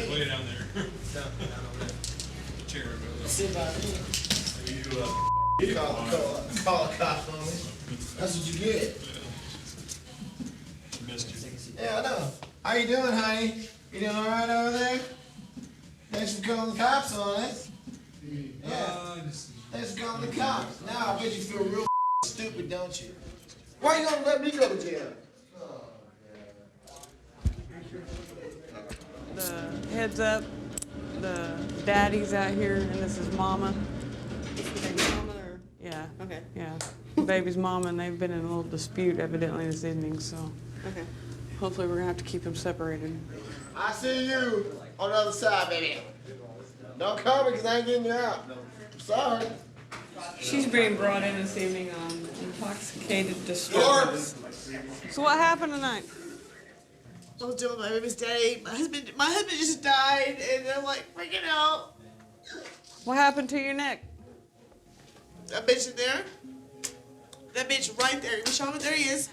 Way down there. Down over there. Chair. Sit by me. You call a cop on me. That's what you get. Missed you. Yeah, I know. How you doing, honey? You doing all right over there? Thanks for calling the cops on us. Yeah. Thanks for calling the cops. Now I bet you feel real stupid, don't you? Why you gonna let me go to jail? The heads up, the daddy's out here, and this is mama. Is the baby mama or? Yeah. Okay. Yeah. The baby's mama, and they've been in a little dispute evidently this evening, so Okay. hopefully we're gonna have to keep them separated. I see you on the other side, baby. Don't call me because I ain't getting you out. I'm sorry. She's being brought in this evening on intoxicated disturbance. So what happened tonight? I was doing my baby's daddy. My husband just died, and I'm like freaking out. What happened to your neck? That bitch in there. That bitch right there. You show me? There he is.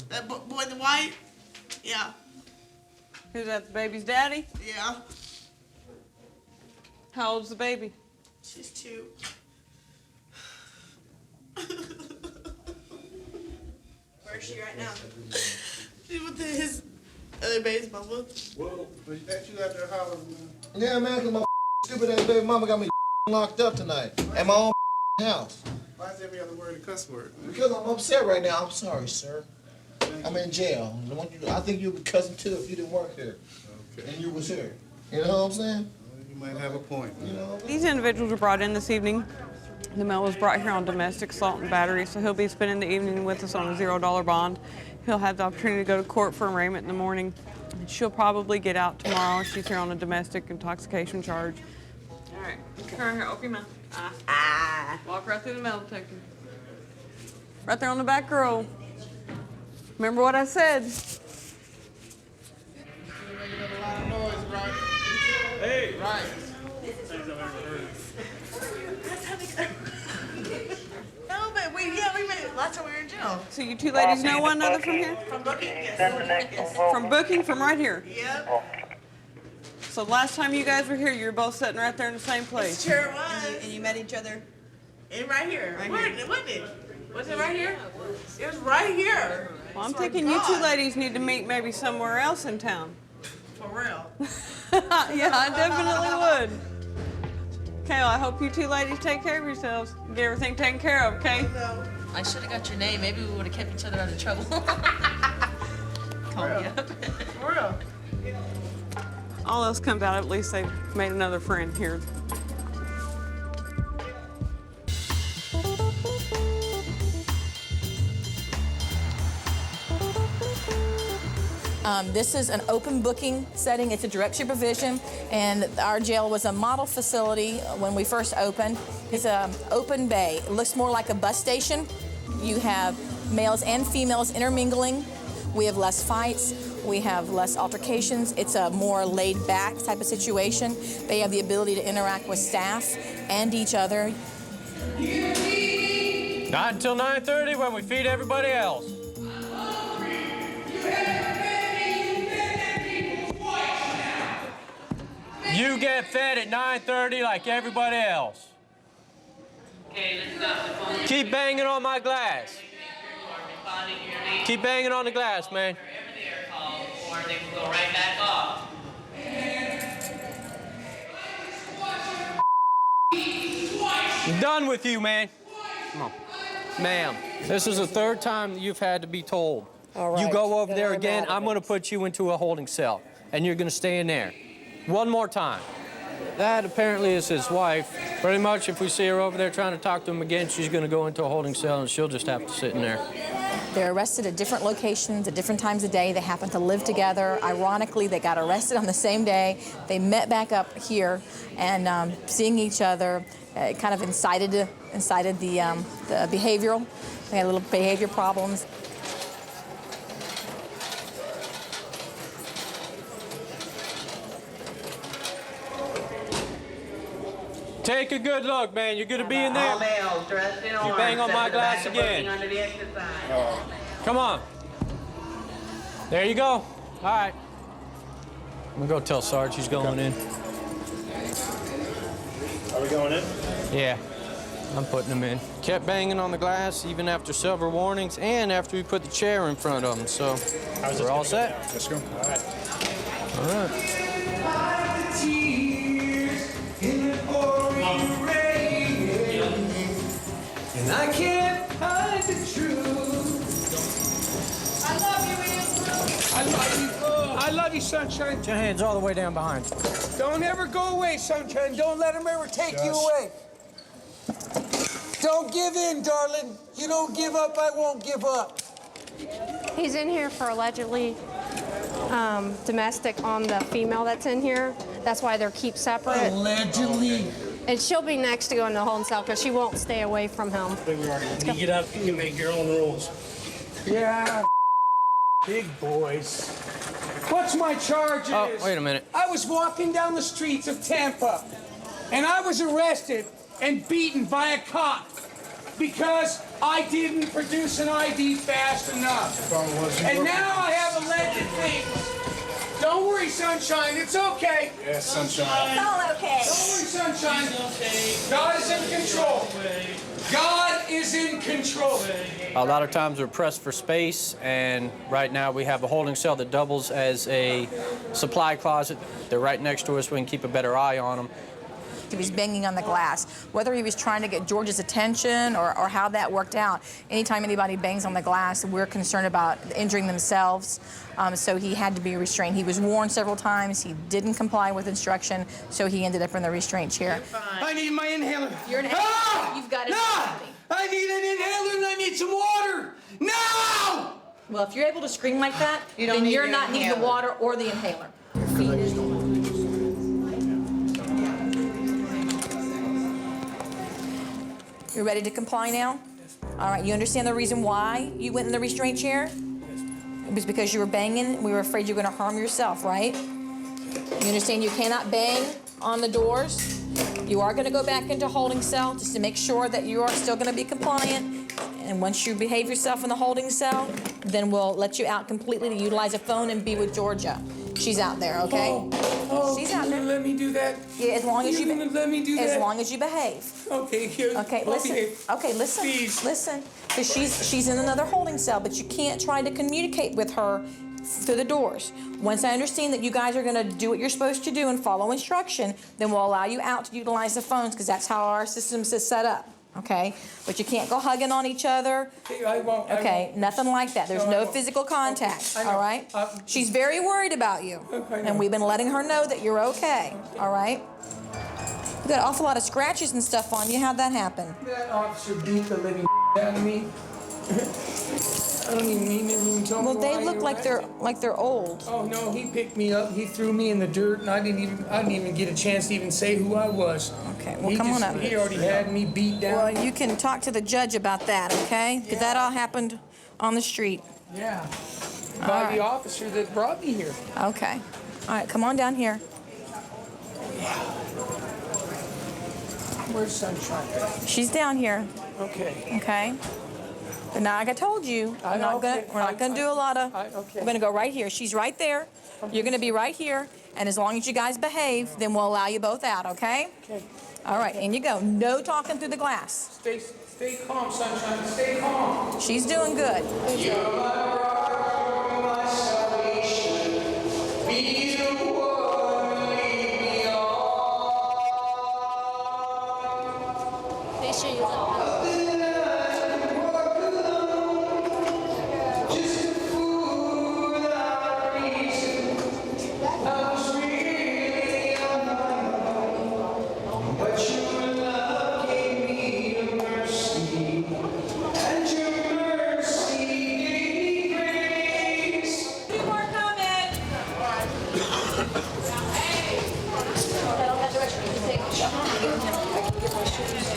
That boy in the white. Yeah. Who's that, the baby's daddy? Yeah. How old's the baby? She's 2. Where's she right now? She's with his other baby's mama. Well, but you out there hollering. Yeah, man, because my stupid ass baby mama got me locked up tonight at my own house. Why is every other word a cuss word? Because I'm upset right now. I'm sorry, sir. I'm in jail. I think you'd be cussing too if you didn't work here. Okay. And you was here. You know what I'm saying? Well, you might have a point. You know? These individuals were brought in this evening. The male was brought here on domestic assault and battery, so he'll be spending the evening with us on a $0 bond. He'll have the opportunity to go to court for arraignment in the morning. She'll probably get out tomorrow. She's here on a domestic intoxication charge. All right, come right here, open your mouth. Walk right through the metal detector. Right there on the back row. Remember what I said. Hey! Right. No, but we made it last time we were in jail. So you two ladies know one another from here? From booking, yes. Yes. From booking, from right here? Yep. So last time you guys were here, you were both sitting right there in the same place? Sure was. And you met each other? And right here. Right Wasn't it? Was it right here? It was right here. Well, I'm thinking you two ladies need to meet maybe somewhere else in town. For real. Yeah, I definitely would. Okay, well, I hope you two ladies take care of yourselves. Get everything taken care of, okay? No. I should have got your name. Maybe we would have kept each other out of trouble. Call me up. For real. All else comes out, at least they've made another friend here. This is an open booking setting. It's a direct supervision, and our jail was a model facility when we first opened. It's an open bay. It looks more like a bus station. You have males and females intermingling. We have less fights. We have less altercations. It's a more laid-back type of situation. They have the ability to interact with staff and each other. Not until 9:30 when we feed everybody else. You get fed at 9:30 like everybody else. Keep banging on my glass. Keep banging on the glass, man. Go right back off. I'm done with you, man. Come on. Ma'am, this is the 3rd time you've had to be told. All right. You go over Then there I'm again, out of I'm it. going to put you into a holding cell, and you're going to stay in there. One more time. That apparently is his wife. Pretty much, if we see her over there trying to talk to him again, she's going to go into a holding cell, and she'll just have to sit in there. They're arrested at different locations at different times of day. They happen to live together. Ironically, they got arrested on the same day. They met back up here, and seeing each other kind of incited the behavioral. They had little behavior problems. Take a good look, man. You're going to be in there. All males dressed in orange. You bang on my glass Set the again. booking under the exit sign. Come on. There you go. All right. I'm gonna go tell Sarge he's going in. Are we going in? Yeah, I'm putting him in. Kept banging on the glass even after several warnings and after we put the chair in front of him, so we're all set. Let's go. All right. All right. And I can't hide the truth. I love you, Andrew. I love you. I love you, Sunshine. Put your hands all the way down behind you. Don't ever go away, Sunshine. Don't let him ever take you away. Don't give in, darling. You don't give up, I won't give up. He's in here for allegedly domestic on the female that's in here. That's why they're keep separate. Allegedly. And she'll be next to go in the holding cell because she won't stay away from him. When you get up, you can make your own rules. Yeah, big boys. What's my charges? Oh, wait a minute. I was walking down the streets of Tampa, and I was arrested and beaten by a cop because I didn't produce an ID fast enough. And now I have alleged things. Don't worry, Sunshine, it's okay. Yes, Sunshine. It's all okay. Don't worry, Sunshine. God is in control. God is in control. A lot of times we're pressed for space, and right now we have a holding cell that doubles as a supply closet. They're right next to us. We can keep a better eye on them. He was banging on the glass. Whether he was trying to get George's attention or how that worked out, anytime anybody bangs on the glass, we're concerned about injuring themselves. So he had to be restrained. He was warned several times. He didn't comply with instruction, so he ended up in the restraint chair. I need my inhaler. You're an inhaler. You've got it. I need an inhaler and I need some water. Now! Well, if you're able to scream like that, then you're not needing the water or the inhaler. Your feet is You ready to comply now? All right, you understand the reason why you went in the restraint chair? It was because you were banging. We were afraid you were going to harm yourself, right? You understand you cannot bang on the doors. You are going to go back into holding cell just to make sure that you are still going to be compliant. And once you behave yourself in the holding cell, then we'll let you out completely to utilize a phone and be with Georgia. She's out there, okay? She's out there. Let me do that. Yeah, as long as you let me do that. as long as you behave. Okay, here. Okay, listen. Okay, listen. Please. Listen. Because she's in another holding cell, but you can't try to communicate with her through the doors. Once I understand that you guys are going to do what you're supposed to do and follow instruction, then we'll allow you out to utilize the phones because that's how our system is set up. Okay, but you can't go hugging on each other. Okay, I won't. Okay, nothing like that. There's no physical contact. I know. All right. She's very worried about you, and we've been letting her know that you're okay. All right. You got an awful lot of scratches and stuff on you. How'd that happen? That officer beat the living out of me. I don't even mean to even tell me Well, they why look you're like they're old. Oh no, he picked me up, he threw me in the dirt, and I didn't even get a chance to even say who I was. Okay, well, come on up. He already had me beat down. Well, you can talk to the judge about that, okay? Because that all happened on the street. Yeah. By right. the officer that brought me here. Okay. All right, come on down here. Where's Sunshine? She's down here, Okay. okay? But now, like I told you, we're not gonna do a lot of. okay. We're gonna go right here. She's right there. You're gonna be right here, and as long as you guys behave, then we'll allow you both out, okay? Okay. All right, in you go. No talking through the glass. Stay calm, Sunshine. Stay calm. She's doing good.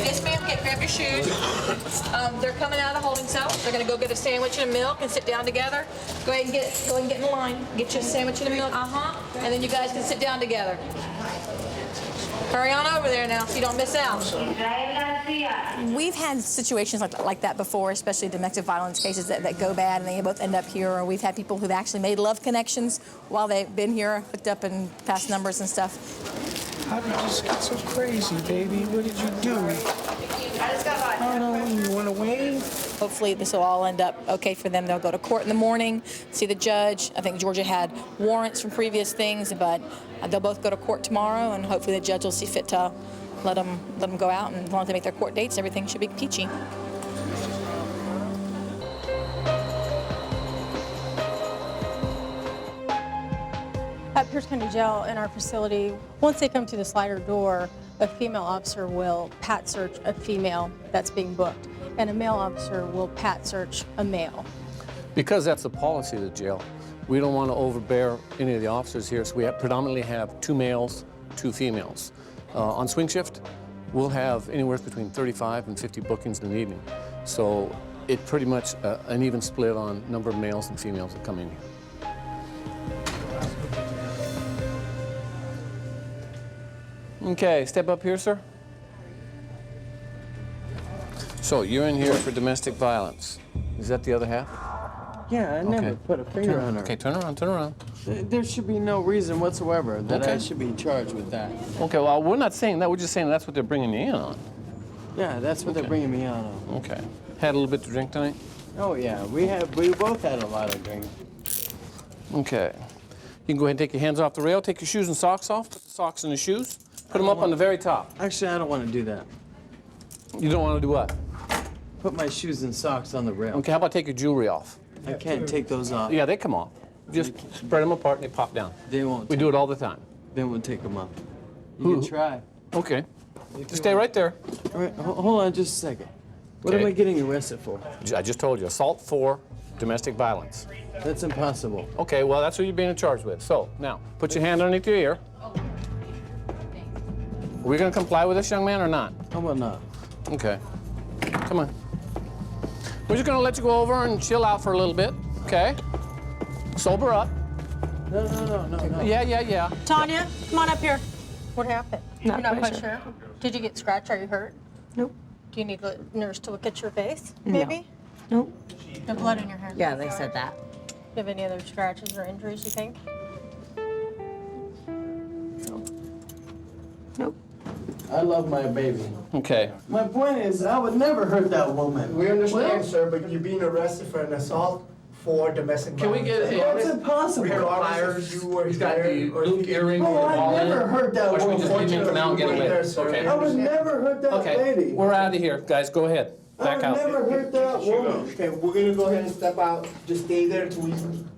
Yes, ma'am. Okay, grab your shoes. They're coming out of the holding cell. They're gonna go get a sandwich and a milk and sit down together. Go ahead and get in line. Get you a sandwich and a milk. And then you guys can sit down together. Hurry on over there now so you don't miss out. We've had situations like that before, especially domestic violence cases that go bad and they both end up here. Or we've had people who've actually made love connections while they've been here, hooked up and passed numbers and stuff. How did you just get so crazy, baby? What did you do? Oh, no, you went away? Hopefully this will all end up okay for them. They'll go to court in the morning, see the judge. I think Georgia had warrants from previous things, but they'll both go to court tomorrow, and hopefully the judge will see fit to let them go out, and as long as they make their court dates, everything should be peachy. At Pierce County Jail in our facility, once they come to the slider door, a female officer will pat search a female that's being booked, and a male officer will pat search a male. Because that's the policy of the jail, we don't want to overbear any of the officers here, so we predominantly have 2 males, 2 females. On swing shift, we'll have anywhere between 35 and 50 bookings in an evening. So it's pretty much an even split on number of males and females that come in here. Okay, step up here, sir. So you're in here for domestic violence. Is that the other half? Yeah, I never put a finger on her. Okay, turn around, turn around. There should be no reason whatsoever that I should be charged with that. Okay, well, we're not saying that. We're just saying that's what they're bringing you in on. Yeah, that's what they're bringing me on. Okay. Had a little bit to drink tonight? Oh, yeah. We both had a lot of drinking. Okay. You can go ahead and take your hands off the rail, take your shoes and socks off, put the socks in the shoes, put them up on the very top. Actually, I don't want to do that. You don't want to do what? Put my shoes and socks on the rail. Okay, how about take your jewelry off? I can't take those off. Yeah, they come off. Just spread them apart and they pop down. They won't. We do it all the time. They won't take them off. You can try. Okay. Just stay right there. All right, hold on just a second. What am I getting arrested for? I just told you, assault for domestic violence. That's impossible. Okay, well, that's what you're being charged with. So, now, put your hand underneath your ear. Are we going to comply with this, young man, or not? How about not? Okay. Come on. We're just going to let you go over and chill out for a little bit, okay? Sober up. No. Yeah. Tanya, come on up here. What happened? Not You're not quite quite sure. Did you get scratched? Are you hurt? Nope. Do you need a nurse to look at your face, No. maybe? Nope. No blood in your hair? Yeah, they said that. Do you have any other scratches or injuries, you think? Nope. I love my baby. Okay. My point is, I would never hurt that woman. We understand, sir, but you're being arrested for an assault for domestic violence. Can we get a... That's impossible. Regardless if you were He's got the here or blue earring Oh, with the ball I in never it. hurt that Or should we woman. just leave him for now and get away? Okay. I would never hurt that lady. We're out of here, guys. Go ahead. Back I out. would never hurt that woman. Okay, we're gonna go ahead and step out. Just stay there until we...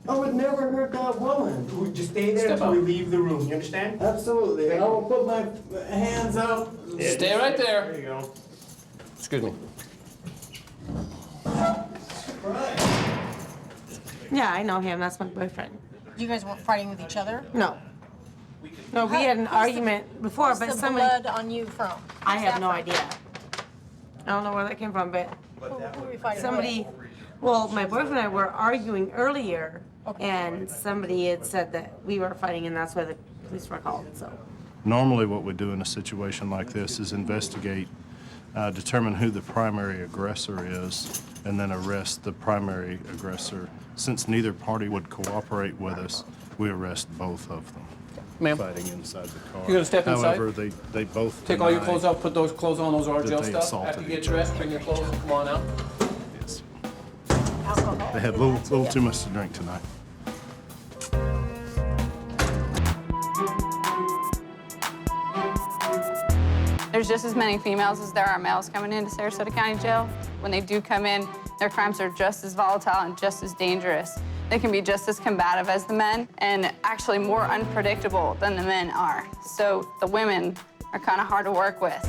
I would never hurt that woman. Just stay there Step until we out. leave the room. You understand? Absolutely. I will put my hands up. Stay right there. There you go. Excuse me. Yeah, I know him. That's my boyfriend. You guys weren't fighting with each other? No. No, we had an argument before, Where's but the somebody... blood on you from? I Where's have that no from? idea. I don't know where that came from, but Who were you fighting somebody... with? Well, my boyfriend and I were arguing earlier, and somebody had said that we were fighting, and that's why the police were called, so... Normally what we do in a situation like this is investigate, determine who the primary aggressor is, and then arrest the primary aggressor. Since neither party would cooperate with us, we arrest both of them. Ma'am? Fighting inside the car. You gonna step inside? However, they both Take all your deny clothes off, put those clothes on, those are that jail they stuff. assaulted After you get each other. dressed, bring your clothes, come on out. Yes. They had a little too much to drink tonight. There's just as many females as there are males coming into Sarasota County Jail. When they do come in, their crimes are just as volatile and just as dangerous. They can be just as combative as the men and actually more unpredictable than the men are. So the women are kind of hard to work with.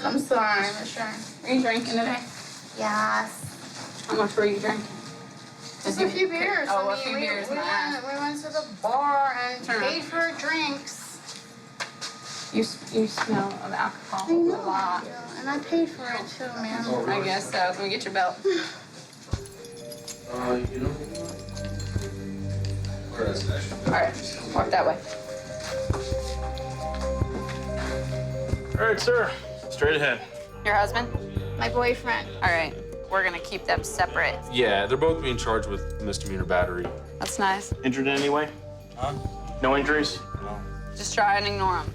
I'm sorry, Restraint. Are you drinking today? Yes. How much were you drinking? Just a few beers. Oh, I a few mean, beers. we went to the bar and paid for drinks. You smell of alcohol I know. a lot. And I paid for it too, man. I guess so. Can we get your belt? All right, walk that way. All right, sir. Straight ahead. Your husband? My boyfriend. All right, we're gonna keep them separate. Yeah, they're both being charged with misdemeanor battery. That's nice. Injured in any way? Huh? No injuries? No. Just try and ignore them.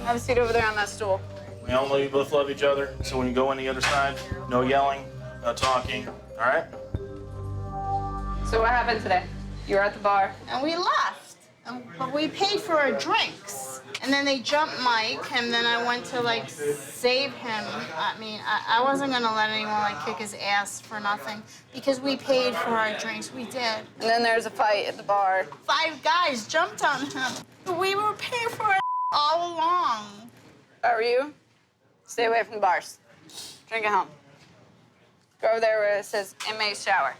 Have a seat over there on that stool. We all know you both love each other, so when you go on the other side, no yelling, no talking, all right? So what happened today? You were at the bar. And we left. But we paid for our drinks. And then they jumped Mike, and then I went to like save him. I mean, I wasn't gonna let anyone like kick his ass for nothing because we paid for our drinks. We did. And then there's a fight at the bar. 5 guys jumped on him. We were paying for it all along. If I were you, stay away from the bars. Drink at home. Go over there where it says inmate shower.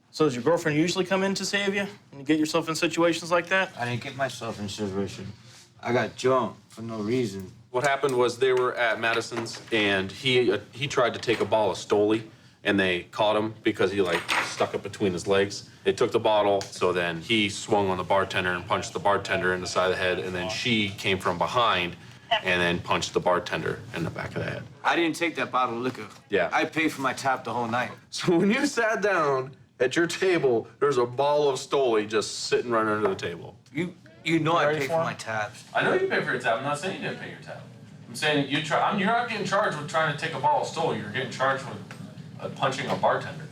So does your girlfriend usually come in to save you when you get yourself in situations like that? I didn't get myself in a situation. I got jumped for no reason. What happened was they were at Madison's, and he tried to take a ball of Stoli, and they caught him because he, like, stuck it between his legs. They took the bottle, so then he swung on the bartender and punched the bartender in the side of the head, and then she came from behind and then punched the bartender in the back of the head. I didn't take that bottle of liquor. Yeah. I paid for my tab the whole night. So when you sat down at your table, there's a ball of Stoli just sitting right under the table. You know I paid for my tabs. I know you paid for your tab. I'm not saying you didn't pay your tab. I'm saying you're not getting charged with trying to take a ball of Stoli. You're getting charged with punching a bartender.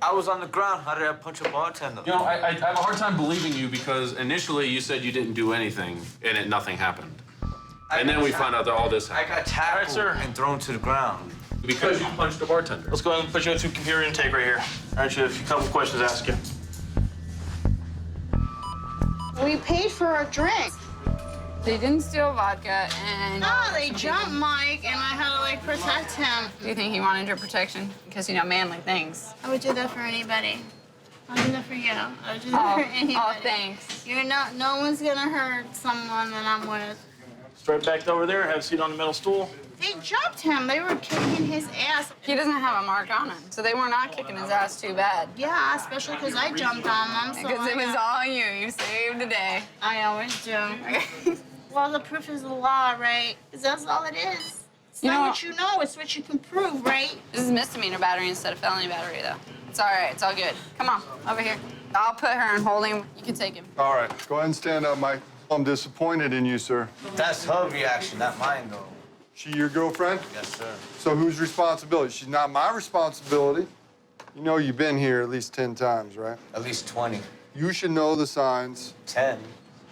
I was on the ground. How did I punch a bartender? You know, I have a hard time believing you because initially you said you didn't do anything and nothing happened. And then we found out that all this happened. I got tackled and thrown to the ground. Because you punched a bartender. Let's go ahead and put you into computer intake right here. All right, you have a couple questions to ask you. We paid for our drinks. They didn't steal vodka, and... No, they jumped Mike, and I had to, like, protect him. Do you think he wanted your protection? Because, you know, manly things. I would do that for anybody. I'll do that for you. I would do that for anybody. Oh, thanks. You're not, no one's gonna hurt someone that I'm with. Straight back over there, have a seat on the middle stool. They jumped him. They were kicking his ass. He doesn't have a mark on him, so they were not kicking his ass too bad. Yeah, especially because I jumped on them. So Because it was all you. You saved the day. I always do. Well, the proof is the law, right? Because that's all it is. It's not what you know, it's what you can prove, right? This is misdemeanor battery instead of felony battery, though. It's all right. It's all good. Come on, over here. I'll put her in holding. You can take him. All right, go ahead and stand up, Mike. I'm disappointed in you, sir. That's her reaction, not mine, though. She your girlfriend? Yes, sir. So whose responsibility? She's not my responsibility. You know you've been here at least 10 times, right? At least 20. You should know the signs. 10.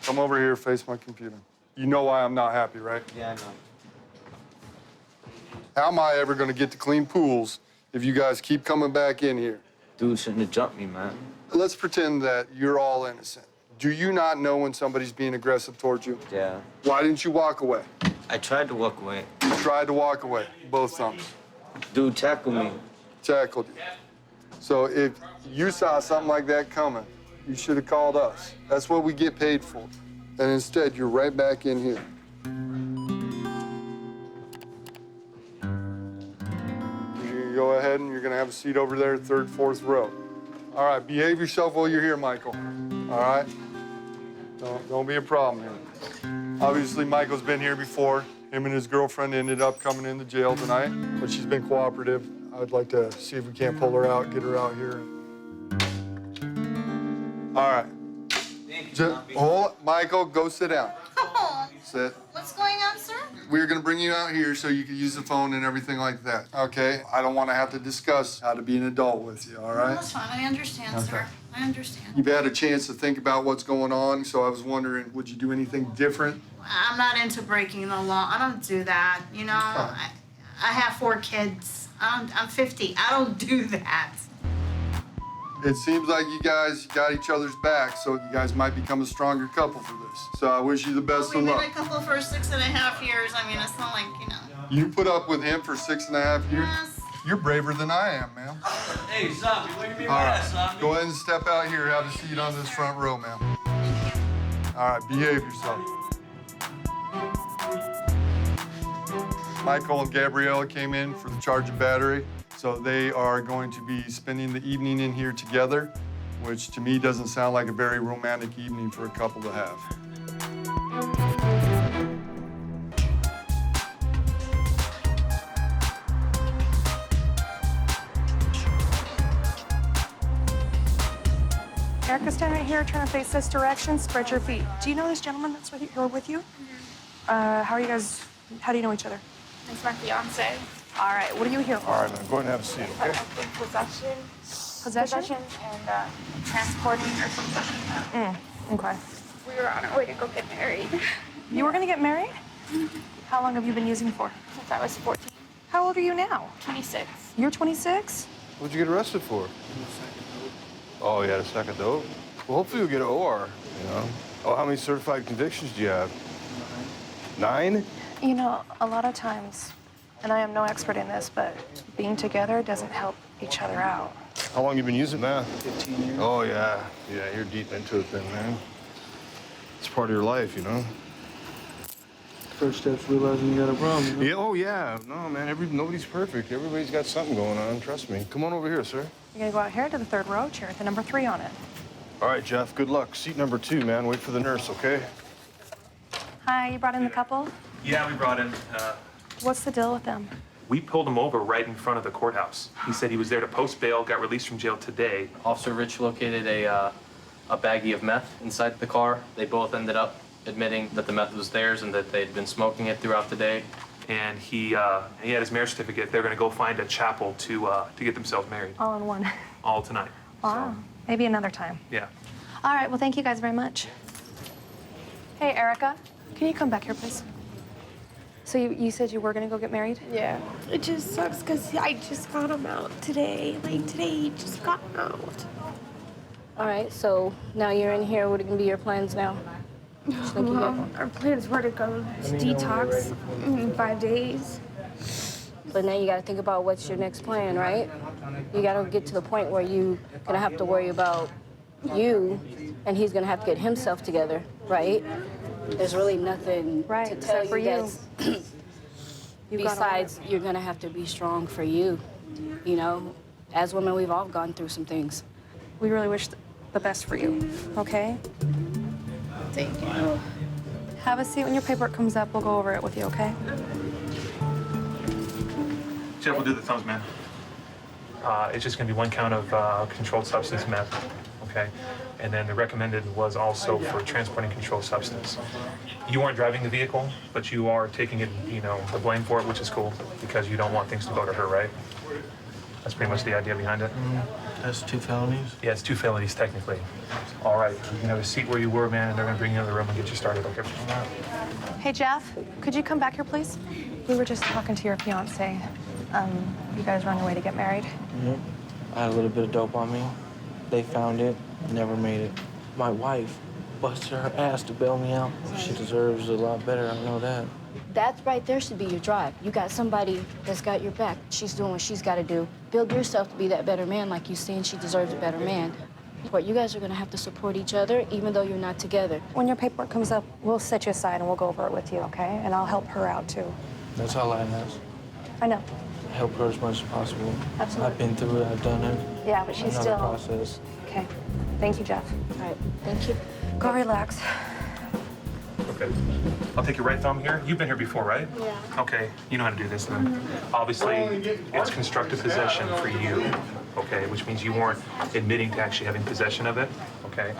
Come over here, face my computer. You know why I'm not happy, right? Yeah, I know. How am I ever gonna get to clean pools if you guys keep coming back in here? Dude shouldn't have jumped me, man. Let's pretend that you're all innocent. Do you not know when somebody's being aggressive towards you? Yeah. Why didn't you walk away? I tried to walk away. You tried to walk away, both thumbs. Dude tackled me. Tackled you. So if you saw something like that coming, you should have called us. That's what we get paid for. And instead, you're right back in here. You're gonna go ahead and you're gonna have a seat over there, 3rd, 4th row. All right, behave yourself while you're here, Michael. All right? Don't be a problem here. Obviously, Michael's been here before. Him and his girlfriend ended up coming into jail tonight, but she's been cooperative. I'd like to see if we can't pull her out, get her out here. All right. Hold, Michael, go sit down. Sit. What's going on, sir? We're gonna bring you out here so you can use the phone and everything like that, okay? I don't wanna have to discuss how to be an adult with you, all right? That's fine. I understand, sir. I understand. You've had a chance to think about what's going on, so I was wondering, would you do anything different? I'm not into breaking the law. I don't do that. You know, I have 4 kids. I'm 50. I don't do that. It seems like you guys got each other's back, so you guys might become a stronger couple for this. So I wish you the best We've of been luck. a couple for 6.5 years. I mean, it's not like, you know. You put up with him for 6.5 years? Yes. You're braver than I am, ma'am. Hey, zombie, what do you mean All by right, that, zombie? go ahead and step out here. Have a seat on this front row, ma'am. All right, behave yourself. Michael and Gabriella came in for the charge of battery. So they are going to be spending the evening in here together, which to me doesn't sound like a very romantic evening for a couple to have. Erica, stand right here, turn to face this direction, spread your feet. Do you know this gentleman that's with you, or with you? How do you know each other? It's my fiance. All right, what are you here for? All right, man, go ahead and have a seat, okay? Possession and transporting or something. Okay. We were on our way to go get married. You were gonna get married? How long have you been using for? Since I was 14. How old are you now? 26. You're 26? What'd you get arrested for? Oh, you had a second dope? Well, hopefully you'll get an OR, you know? Oh, how many certified convictions do you have? 9? You know, a lot of times, and I am no expert in this, but being together doesn't help each other out. How long you been using that? 15 years. Oh, yeah. Yeah, you're deep into it then, man. It's part of your life, you know? First step's realizing you got a problem. You know? Yeah, oh, yeah. No, man, nobody's perfect. Everybody's got something going on, trust me. Come on over here, sir. You're gonna go out here to the 3rd row, chair with the number 3 on it. All right, Jeff, good luck. Seat number 2, man. Wait for the nurse, okay? Hi, you brought in the couple? Yeah, we brought in. What's the deal with them? We pulled him over right in front of the courthouse. He said he was there to post bail, got released from jail today. Officer Rich located a baggie of meth inside the car. They both ended up admitting that the meth was theirs and that they'd been smoking it throughout the day. And he had his marriage certificate. They're going to go find a chapel to get themselves married. All in one. All tonight. Wow. Maybe another time. Yeah. All right, well, thank you guys very much. Hey, Erica, can you come back here, please? So you said you were gonna go get married? Yeah. It just sucks because I just got him out today. Like today, he just got out. All right, so now you're in here. What are gonna be your plans now? Well, our plans were to go to detox in 5 days. But now you gotta think about what's your next plan, right? You gotta get to the point where you're gonna have to worry about you, and he's gonna have to get himself together, right? There's really nothing to tell you guys. Besides, you're gonna have to be strong for you. You know, as women, we've all gone through some things. We really wish the best for you, okay? Thank you. Have a seat. When your paperwork comes up, we'll go over it with you, okay? Jeff will do the thumbs, man. It's just going to be 1 count of controlled substance meth, okay? And then the recommended was also for transporting controlled substance. You weren't driving the vehicle, but you are taking it, you know, the blame for it, which is cool because you don't want things to go to her, right? That's pretty much the idea behind it. That's 2 felonies? Yeah, it's 2 felonies technically. All right, you can have a seat where you were, man, and they're going to bring you into the room and get you started, okay? Hey, Jeff, could you come back here, please? We were just talking to your fiance. You guys were on your way to get married? Yep. I had a little bit of dope on me. They found it, never made it. My wife busted her ass to bail me out. She deserves a lot better, I know that. That right there should be your drive. You got somebody that's got your back. She's doing what she's got to do. Build yourself to be that better man like you've seen she deserves a better man. But you guys are going to have to support each other even though you're not together. When your paperwork comes up, we'll set you aside and we'll go over it with you, okay? And I'll help her out, too. That's all I ask. I know. Help her as much as possible. Absolutely. I've been through it, I've done it. Yeah, but she's I know still... the process. Okay. Thank you, Jeff. All right, thank you. Go relax. Okay. I'll take your right thumb here. You've been here before, right? Yeah. Okay, you know how to do this then. Obviously, it's constructive possession for you, okay, which means you weren't admitting to actually having possession of it, okay?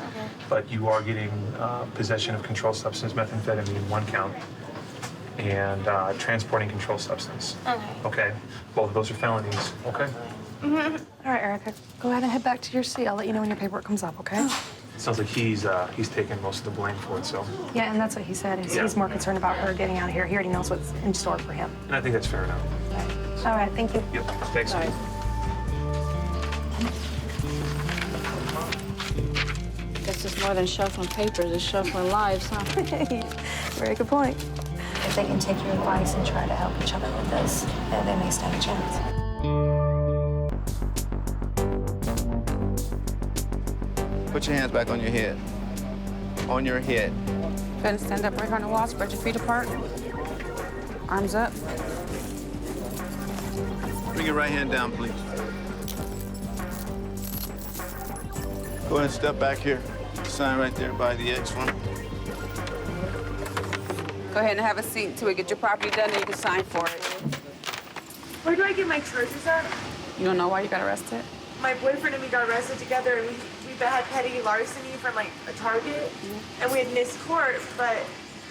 But you are getting possession of controlled substance, methamphetamine, 1 count, and transporting controlled substance. Okay. Both of those are felonies, okay? All right, Erica, go ahead and head back to your seat. I'll let you know when your paperwork comes up, okay? Sounds like he's taking most of the blame for it, so. Yeah, and that's what he said. He's more concerned about her getting out of here. He already knows what's in store for him. And I think that's fair enough. All right, thank you. Yep, thanks. All right. Guess it's more than shuffling papers, it's shuffling lives, huh? Very good point. If they can take your advice and try to help each other with this, then they may stand a chance. Put your hands back on your head. On your head. Go ahead and stand up right on the wall, spread your feet apart. Arms up. Bring your right hand down, please. Go ahead and step back here. Sign right there by the X one. Go ahead and have a seat until we get your property done, and you can sign for it. Where do I get my charges at? You don't know why you got arrested? My boyfriend and me got arrested together, and we had petty larceny from like a Target, and we had missed court, but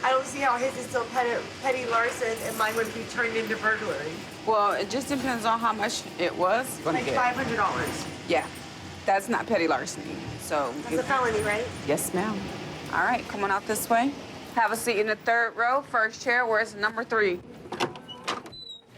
I don't see how his is still petty larceny and mine would be turned into burglary. Well, it just depends on how much it was. Like $500. Yeah, that's not petty larceny. So That's a felony, right? Yes, ma'am. All right, come on out this way. Have a seat in the third row, first chair. Where's number 3?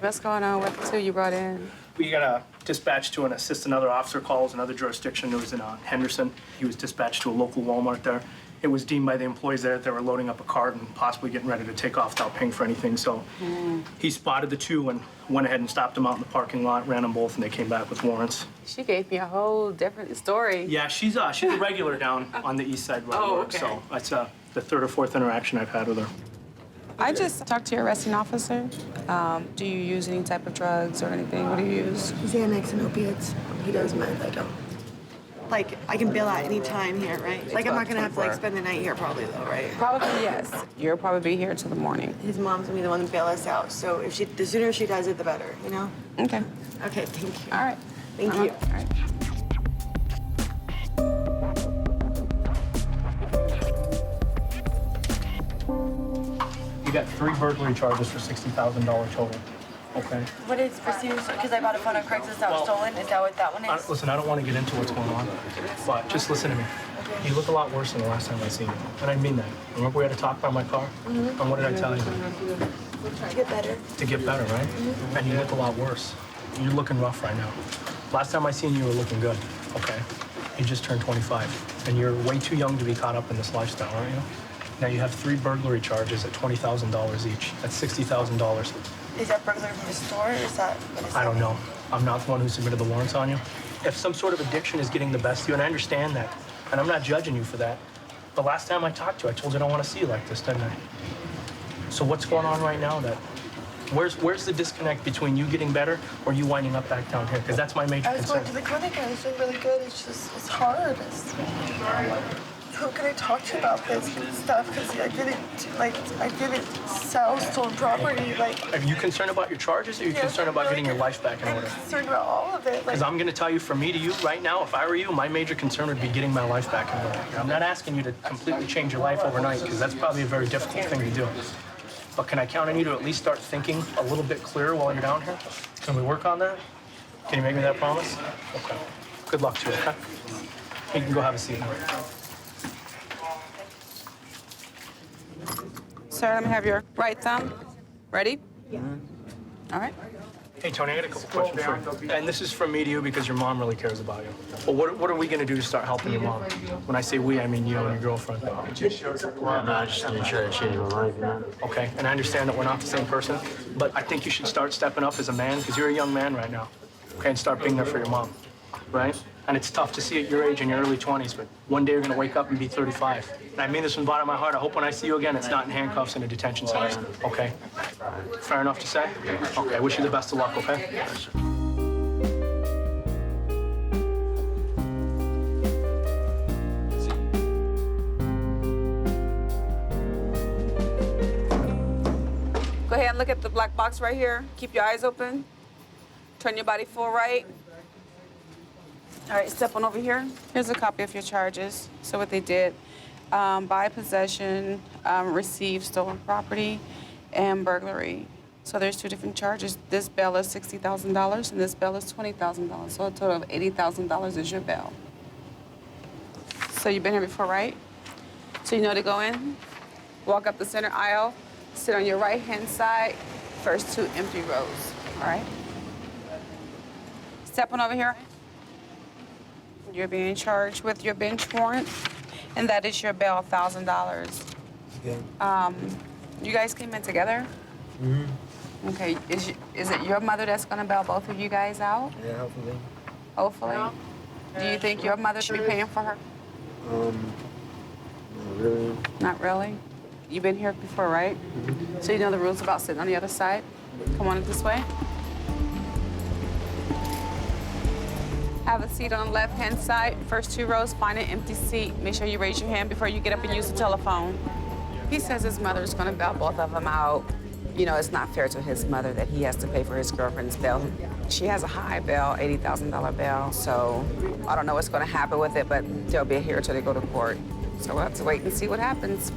What's going on with the 2 you brought in? We got a dispatch to an assist another officer calls, another jurisdiction. It was in Henderson. He was dispatched to a local Walmart there. It was deemed by the employees there that they were loading up a cart and possibly getting ready to take off without paying for anything. So he spotted the 2 and went ahead and stopped them out in the parking lot, ran them both, and they came back with warrants. She gave me a whole different story. Yeah, she's a regular down on the east side where I work, so that's the 3rd or 4th interaction I've had with her. I just talked to your arresting officer. Do you use any type of drugs or anything? What do you use? Xanax and opiates. He does meth, I don't. Like, I can bail out any time here, right? Like, I'm not gonna have to like spend the night here probably though, right? Probably, yes. You'll probably be here till the morning. His mom's gonna be the one to bail us out, so if the sooner she does it, the better, you know? Okay. Okay, thank you. All right. Thank you. All right. You got 3 burglary charges for $60,000 total. Okay. What is procedures? Because I bought a phone on Craigslist that was stolen. Is that what that one is? Listen, I don't want to get into what's going on, but just listen to me. You look a lot worse than the last time I seen you, and I mean that. Remember we had a talk by my car? And what did I tell you? To get better. To get better, right? And you look a lot worse. You're looking rough right now. Last time I seen you, you were looking good, okay? You just turned 25, and you're way too young to be caught up in this lifestyle, aren't you? Now you have 3 burglary charges at $20,000 each. That's $60,000. Is that burglary from the store, or is that? I don't know. I'm not the one who submitted the warrants on you. If some sort of addiction is getting the best of you, and I understand that, and I'm not judging you for that, the last time I talked to you, I told you I don't want to see you like this, didn't I? So what's going on right now? Where's the disconnect between you getting better or you winding up back down here? Because that's my major I was concern. going to the clinic and I was doing really good. It's just, it's hard. Who can I talk to about this stuff? Because I didn't sell stolen property. Are you concerned about your charges or are you concerned about getting your life back in order? I'm concerned about all of it. Because I'm going to tell you, from me to you right now, if I were you, my major concern would be getting my life back in order. I'm not asking you to completely change your life overnight because that's probably a very difficult thing to do. But can I count on you to at least start thinking a little bit clearer while you're down here? Can we work on that? Can you make me that promise? Okay. Good luck to you, okay? You can go have a seat now. Sir, let me have your right thumb. Ready? Yeah. All right. Hey, Tony, I got a couple questions for you. And this is from me to you because your mom really cares about you. Well, what are we going to do to start helping your mom? When I say we, I mean you and your girlfriend. Well, no, I just didn't try to change my life, you know? Okay, and I understand that we're not the same person, but I think you should start stepping up as a man because you're a young man right now. Okay, and start being there for your mom, right? And it's tough to see at your age in your early 20s, but one day you're going to wake up and be 35. And I mean this from the bottom of my heart. I hope when I see you again, it's not in handcuffs in a detention center, okay? Fair enough to say? Okay, I wish you the best of luck, okay? Go ahead and look at the black box right here. Keep your eyes open. Turn your body full right. All right, step on over here. Here's a copy of your charges. So what they did, buy possession, receive stolen property, and burglary. So there's 2 different charges. This bail is $60,000 and this bail is $20,000. So a total of $80,000 is your bail. So you've been here before, right? So you know to go in, walk up the center aisle, sit on your right-hand side, first 2 empty rows, all right? Step on over here. You're being charged with your bench warrant, and that is your bail, $1,000. Yeah. You guys came in together? Mm-hmm. Okay, is it your mother that's gonna bail both of you guys out? Yeah, hopefully. Hopefully? Do you think your mother should be paying for her? Not really. Not really? You've been here before, right? Mm-hmm. So you know the rules about sitting on the other side? Come on this way. Have a seat on the left-hand side. First 2 rows, find an empty seat. Make sure you raise your hand before you get up and use the telephone. He says his mother's gonna bail both of them out. You know, it's not fair to his mother that he has to pay for his girlfriend's bail. She has a high bail, $80,000 bail, so I don't know what's gonna happen with it, but they'll be here till they go to court. So we'll have to wait and see what happens.